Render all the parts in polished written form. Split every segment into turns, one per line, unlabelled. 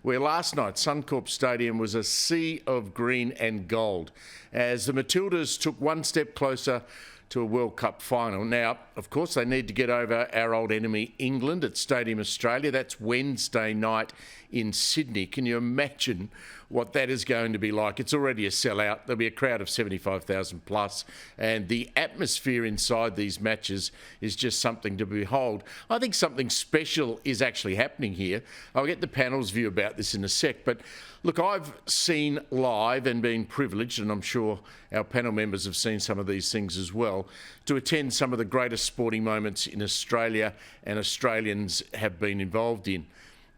where last night Suncorp Stadium was a sea of green and gold as the Matildas took one step closer to a World Cup final. Now, of course, they need to get over our old enemy England at Stadium Australia. That's Wednesday night in Sydney. Can you imagine what that is going to be like? It's already a sellout. There'll be a crowd of 75,000 plus, and the atmosphere inside these matches is just something to behold. I think something special is actually happening here. I'll get the panel's view about this in a sec, but look, I've seen live and been privileged, and I'm sure our panel members have seen some of these things as well, to attend some of the greatest sporting moments in Australia and Australians have been involved in.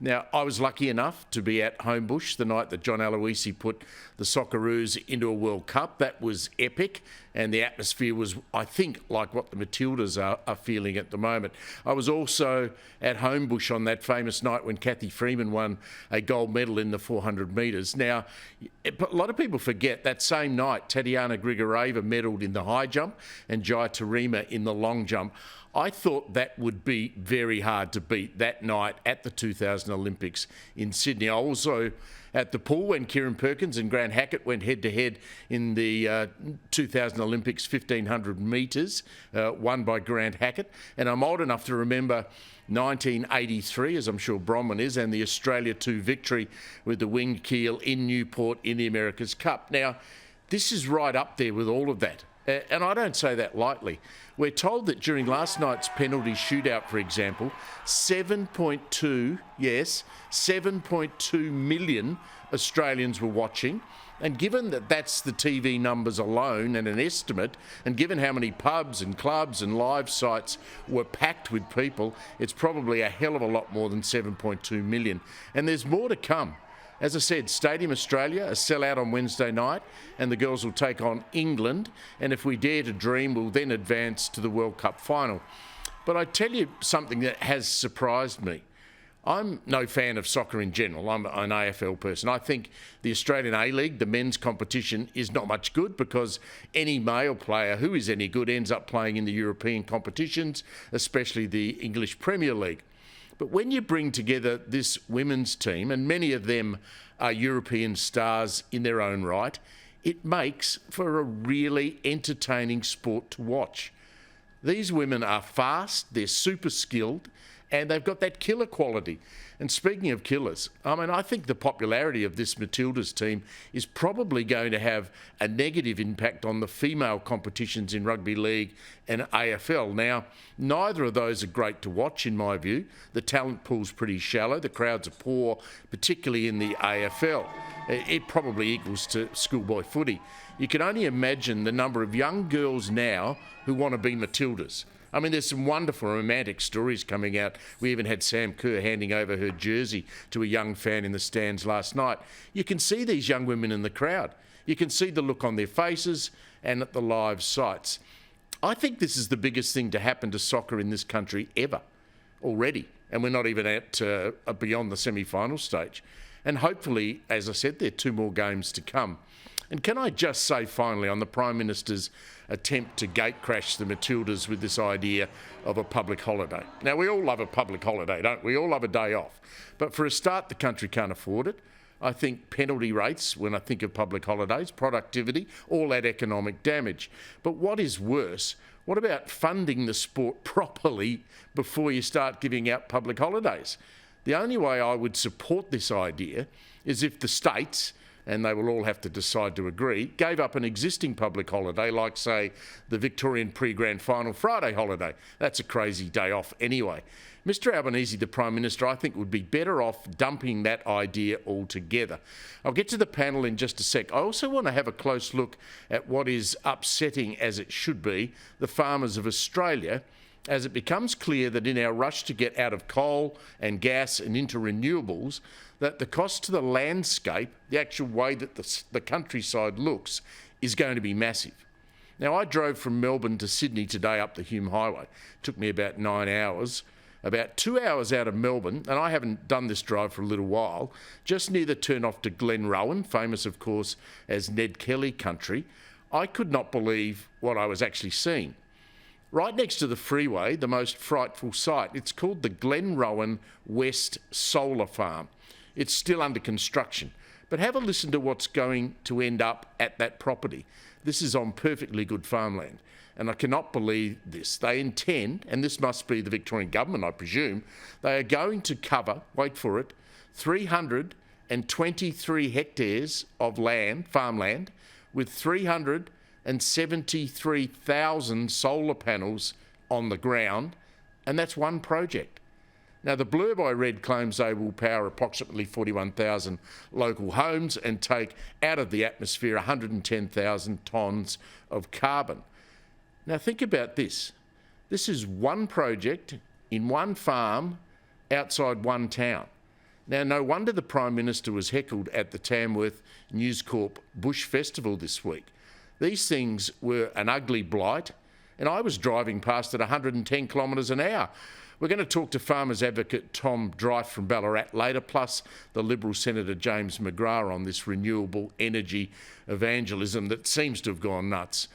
Now, I was lucky enough to be at Homebush the night that John Aloisi put the Socceroos into a World Cup. That was epic, and the atmosphere was, I think, like what the Matildas are feeling at the moment. I was also at Homebush on that famous night when Kathy Freeman won a gold medal in the 400 metres. Now, a lot of people forget that same night, Tatiana Grigoreva medalled in the high jump and Jaya Taurima in the long jump. I thought that would be very hard to beat that night at the 2000 Olympics in Sydney. I also at the pool when Kieran Perkins and Grant Hackett went head-to-head in the 2000 Olympics 1500 metres, won by Grant Hackett. And I'm old enough to remember 1983, as I'm sure Bronwyn is, and the Australia 2 victory with the winged keel in Newport in the America's Cup. Now, this is right up there with all of that. And I don't say that lightly. We're told that during last night's penalty shootout, for example, 7.2 million Australians were watching. And given that that's the TV numbers alone and an estimate, and given how many pubs and clubs and live sites were packed with people, it's probably a hell of a lot more than 7.2 million. And there's more to come. As I said, Stadium Australia, a sellout on Wednesday night, and the girls will take on England. And if we dare to dream, we'll then advance to the World Cup final. But I tell you something that has surprised me. I'm no fan of soccer in general. I'm an AFL person. I think the Australian A-League, the men's competition, is not much good because any male player who is any good ends up playing in the European competitions, especially the English Premier League. But when you bring together this women's team, and many of them are European stars in their own right, it makes for a really entertaining sport to watch. These women are fast, they're super skilled, and they've got that killer quality. And speaking of killers, I think the popularity of this Matildas team is probably going to have a negative impact on the female competitions in rugby league and AFL. Now, neither of those are great to watch, in my view. The talent pool's pretty shallow. The crowds are poor, particularly in the AFL. It probably equals to schoolboy footy. You can only imagine the number of young girls now who want to be Matildas. There's some wonderful romantic stories coming out. We even had Sam Kerr handing over her jersey to a young fan in the stands last night. You can see these young women in the crowd. You can see the look on their faces and at the live sites. I think this is the biggest thing to happen to soccer in this country ever, already. And we're not even at beyond the semi-final stage. And hopefully, as I said, there are 2 more games to come. And can I just say finally on the Prime Minister's attempt to gatecrash the Matildas with this idea of a public holiday. Now, we all love a public holiday, don't we? We all love a day off. But for a start, the country can't afford it. I think penalty rates, when I think of public holidays, productivity, all that economic damage. But what is worse, what about funding the sport properly before you start giving out public holidays? The only way I would support this idea is if the states, and they will all have to decide to agree, gave up an existing public holiday, like, say, the Victorian pre-grand final Friday holiday. That's a crazy day off anyway. Mr Albanese, the Prime Minister, I think would be better off dumping that idea altogether. I'll get to the panel in just a sec. I also want to have a close look at what is upsetting, as it should be, the farmers of Australia, as it becomes clear that in our rush to get out of coal and gas and into renewables, that the cost to the landscape, the actual way that the countryside looks, is going to be massive. Now, I drove from Melbourne to Sydney today up the Hume Highway. It took me about 9 hours. About 2 hours out of Melbourne, and I haven't done this drive for a little while, just near the turn-off to Glenrowan, famous, of course, as Ned Kelly country, I could not believe what I was actually seeing. Right next to the freeway, the most frightful sight, it's called the Glenrowan West Solar Farm. It's still under construction. But have a listen to what's going to end up at that property. This is on perfectly good farmland. And I cannot believe this. They intend, and this must be the Victorian government, I presume, they are going to cover, wait for it, 323 hectares of land, farmland, with 373,000 solar panels on the ground, and that's one project. Now, the blurb I read claims they will power approximately 41,000 local homes and take out of the atmosphere 110,000 tonnes of carbon. Now, think about this. This is one project in one farm outside one town. Now, no wonder the Prime Minister was heckled at the Tamworth News Corp Bush Festival this week. These things were an ugly blight, and I was driving past at 110 kilometres an hour. We're going to talk to Farmers Advocate Tom Dryfe from Ballarat later, plus the Liberal Senator James McGrath on this renewable energy evangelism that seems to have gone nuts.